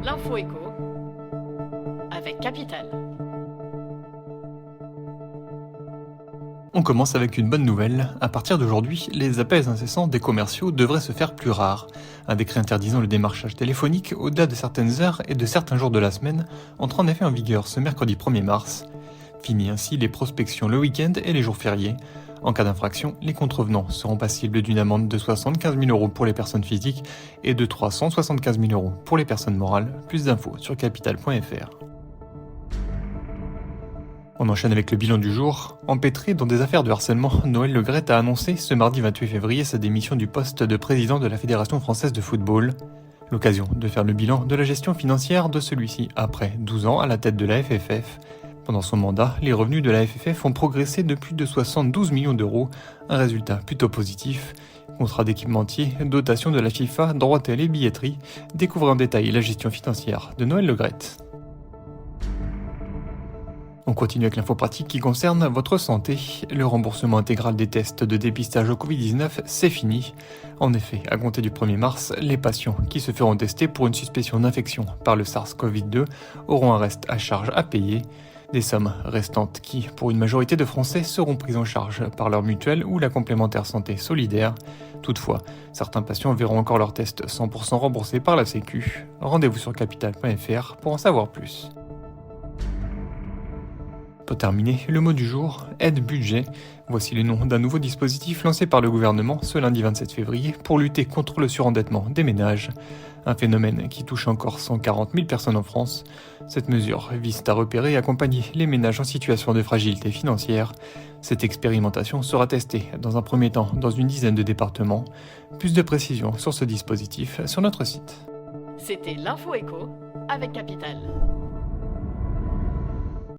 L'info écho avec Capital. On commence avec une bonne nouvelle. À partir d'aujourd'hui, les appels incessants des commerciaux devraient se faire plus rares. Un décret interdisant le démarchage téléphonique au-delà de certaines heures et de certains jours de la semaine entre en effet en vigueur ce mercredi 1er mars. Fini ainsi les prospections le week-end et les jours fériés. En cas d'infraction, les contrevenants seront passibles d'une amende de 75 000 € pour les personnes physiques et de 375 000 € pour les personnes morales. Plus d'infos sur capital.fr. On enchaîne avec le bilan du jour. Empêtré dans des affaires de harcèlement, Noël Le Graët a annoncé ce mardi 28 février sa démission du poste de président de la Fédération française de football. L'occasion de faire le bilan de la gestion financière de celui-ci après 12 ans à la tête de la FFF. Pendant son mandat, les revenus de la FFF ont progressé de plus de 72 millions d'euros, un résultat plutôt positif. Contrat d'équipementier, dotation de la FIFA, droits télé, billetterie. Découvrez en détail la gestion financière de Noël Le Graët. On continue avec l'info pratique qui concerne votre santé. Le remboursement intégral des tests de dépistage au Covid-19, c'est fini. En effet, à compter du 1er mars, les patients qui se feront tester pour une suspicion d'infection par le SARS-CoV-2 auront un reste à charge à payer. Des sommes restantes qui, pour une majorité de Français, seront prises en charge par leur mutuelle ou la complémentaire santé solidaire. Toutefois, certains patients verront encore leurs tests 100% remboursés par la Sécu. Rendez-vous sur capital.fr pour en savoir plus. Pour terminer, le mot du jour, aide-budget. Voici le nom d'un nouveau dispositif lancé par le gouvernement ce lundi 27 février pour lutter contre le surendettement des ménages. Un phénomène qui touche encore 140 000 personnes en France. Cette mesure vise à repérer et accompagner les ménages en situation de fragilité financière. Cette expérimentation sera testée dans un premier temps dans une dizaine de départements. Plus de précisions sur ce dispositif sur notre site. C'était l'info écho avec Capital.